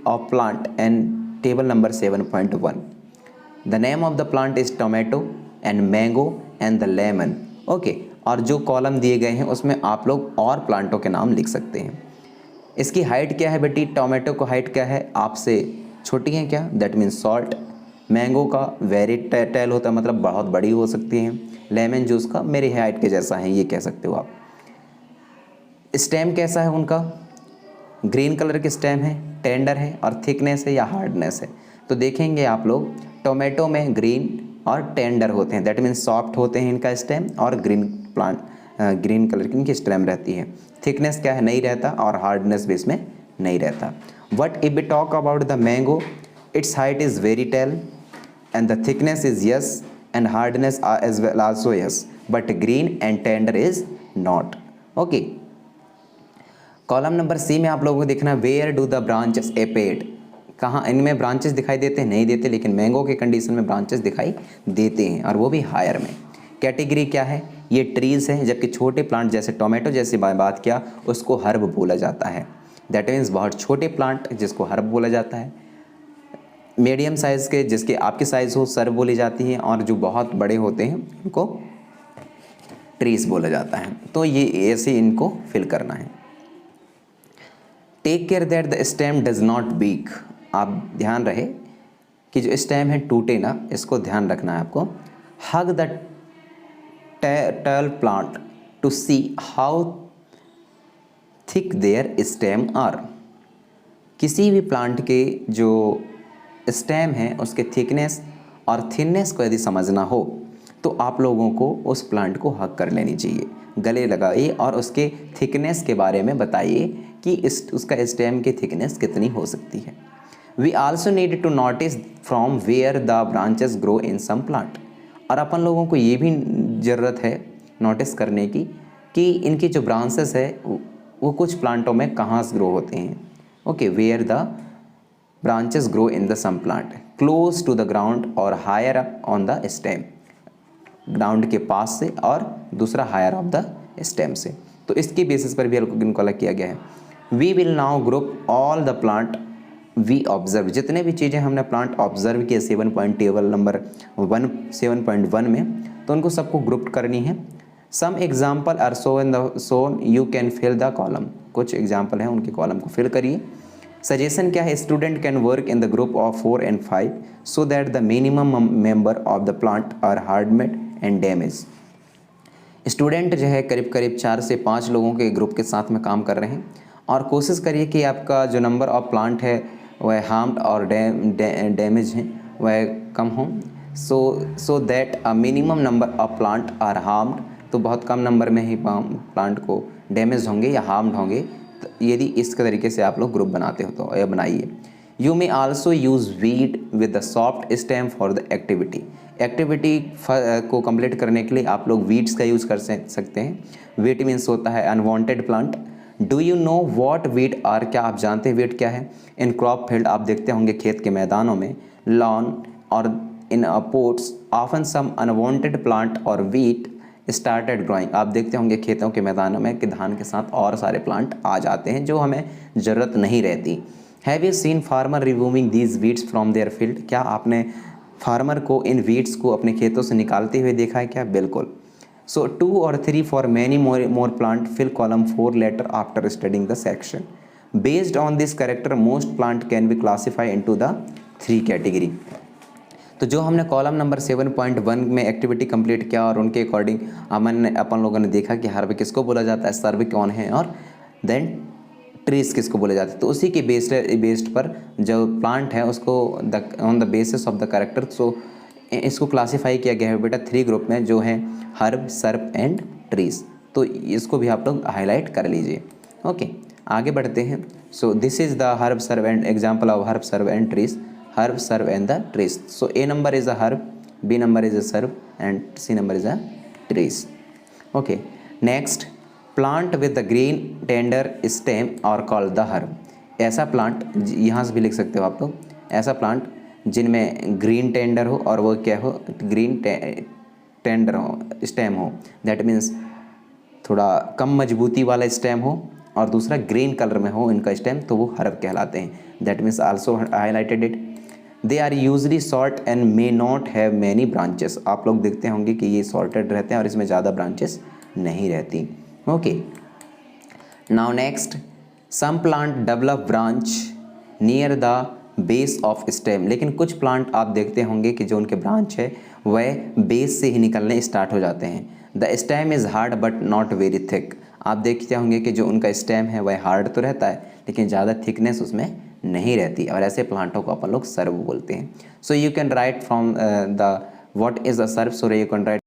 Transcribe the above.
of plant and table number 7.1. The name of the plant is tomato and mango and the lemon. Okay, और जो column दिए गए हैं उसमें आप लोग और प्लांटों के नाम लिख सकते हैं। इसकी हाइट क्या है बेटी? टोमेटो को हाइट क्या है? आपसे छोटी है क्या? That means short. मैंगो का वेरी टेल होता है, मतलब बहुत बड़ी हो सकती है। लेमन जूस का मेरी हाइट के जैसा है, ये कह सकते हो आप। स्टेम कैसा है उनका? ग्रीन कलर के स्टेम है, टेंडर है और थिकनेस है या हार्डनेस है? तो देखेंगे आप लोग टोमेटो में ग्रीन और टेंडर होते हैं, दैट मीन्स सॉफ्ट होते हैं इनका स्टेम, और ग्रीन कलर की इनकी स्टेम रहती है। थिकनेस क्या है? नहीं रहता, और हार्डनेस भी इसमें नहीं रहता। But if we talk about the mango, its height is very tall and the thickness is yes and hardness as well also yes, but green and tender is not. Okay, column number C में आप लोगों को देखना where do the branches appeared. कहाँ इनमें branches दिखाई देते हैं? नहीं देते, लेकिन मैंगो के कंडीशन में ब्रांचेस दिखाई देते हैं, और वो भी हायर में। कैटेगरी क्या है? ये ट्रीज हैं, जबकि छोटे प्लांट जैसे टोमेटो जैसी बात किया उसको हर्ब बोला जाता है। दैट मीन्स बहुत छोटे प्लांट जिसको हर्ब बोला जाता है। मीडियम साइज़ के जिसके आपकी साइज़ हो सर्व बोली जाती है, और जो बहुत बड़े होते हैं उनको ट्रीज बोला जाता है। तो ये ऐसे इनको फिल करना है। Take care that the stem does not weak. आप ध्यान रहे कि जो स्टेम है टूटे ना, इसको ध्यान रखना है आपको। Hug the tall plant to see how thick their stem are. किसी भी प्लांट के जो स्टेम है उसके थिकनेस और थिननेस को यदि समझना हो तो आप लोगों को उस प्लांट को हक कर लेनी चाहिए, गले लगाइए और उसके थिकनेस के बारे में बताइए कि उसका स्टेम की थिकनेस कितनी हो सकती है। We also need to notice from where the branches grow in some plant. और अपन लोगों को ये भी ज़रूरत है नोटिस करने की कि इनकी जो ब्रांचेस है वो कुछ प्लांटों में कहाँ से ग्रो होते हैं। Okay, where the branches grow in the some plant close to the ground और higher up on the stem, ground के पास से और दूसरा हायर ऑफ द स्टेम से। तो इसके बेसिस पर भी इनको अलग किया गया है। We will now group all the plant we observe. जितने भी चीज़ें हमने प्लांट ऑब्जर्व किए 7.1 में, तो उनको सबको ग्रुप करनी है। Some example are shown you can fill the column. कुछ एग्जाम्पल हैं, उनके कॉलम को फिल करिए। सजेशन क्या है? Student can work in the group of 4 and 5 so that the minimum member of the plant are harmed and damage. Student जो है करीब करीब 4 से 5 लोगों के ग्रुप के साथ में काम कर रहे हैं, और कोशिश करिए कि आपका जो नंबर ऑफ प्लांट है वह हार्म्ड और डैमेज है वह कम हो। So that a minimum number of plant are harmed. तो बहुत कम नंबर में ही प्लांट को डैमेज होंगे या हार्म्ड होंगे, यदि इस तरीके से आप लोग ग्रुप बनाते हो तो यह बनाइए। You may also use weed with the soft stem for the activity को कंप्लीट करने के लिए आप लोग वीड्स का यूज़ कर सकते हैं। वीड मीन्स होता है unwanted plant. Do you know what weed are? क्या आप जानते हैं वीड क्या है? इन क्रॉप फील्ड आप देखते होंगे खेत के मैदानों में, लॉन और इन पोर्ट्स ऑफन सम अनवांटेड प्लांट और वीड स्टार्टेड ग्रोइंग। आप देखते होंगे खेतों के मैदानों में कि धान के साथ और सारे प्लांट आ जाते हैं जो हमें ज़रूरत नहीं रहती। Have you seen farmer removing these weeds from their field? क्या आपने फार्मर को इन वीड्स को अपने खेतों से निकालते हुए देखा है क्या? बिल्कुल। So 2 or 3 for many more plant fill column 4 letter after studying the section. Based on this character most plant can be classify into the 3 category. तो जो हमने कॉलम नंबर 7.1 में एक्टिविटी कंप्लीट किया और उनके अकॉर्डिंग अपन लोगों ने देखा कि हर्ब किसको बोला जाता है, सर्व कौन है, और देन ट्रीज किसको बोले जाते हैं। तो उसी के बेस्ड पर जो प्लांट है उसको on the basis of the character, so इसको क्लासीफाई किया गया है बेटा 3 ग्रुप में, जो है हर्ब, सर्व एंड ट्रीज। तो इसको भी आप लोग हाईलाइट कर लीजिए। ओके, आगे बढ़ते हैं। So this is the herb, shrub and example of herb, shrub and trees. Herb, serve and the trees. So A number is a herb, B number is a serve and C number is a trees. Okay. Next, plant with the green tender stem are called the herb. ऐसा plant यहाँ से भी लिख सकते हो आप लोग, ऐसा प्लांट जिनमें ग्रीन टेंडर हो और वो क्या हो, ग्रीन टेंडर हो, स्टेम हो, दैट मीन्स थोड़ा कम मजबूती वाला स्टेम हो और दूसरा ग्रीन कलर में हो इनका स्टेम, तो वो हर्ब कहलाते हैं। That means also highlighted it. They are usually short and may not have many branches, आप लोग देखते होंगे कि ये सॉर्टेड रहते हैं और इसमें ज़्यादा ब्रांचेस नहीं रहती। Okay, now next, some plant develop branch near the base of stem, लेकिन कुछ प्लांट आप देखते होंगे कि जो उनके ब्रांच है वह बेस से ही निकलने स्टार्ट हो जाते हैं। The stem is hard but not very thick, आप देखते होंगे कि जो उनका स्टेम है वह हार्ड तो रहता है लेकिन ज़्यादा थिकनेस उसमें नहीं रहती, और ऐसे प्लांटों को अपन लोग सर्व बोलते हैं। So you can write from the what is the shrub, so you can right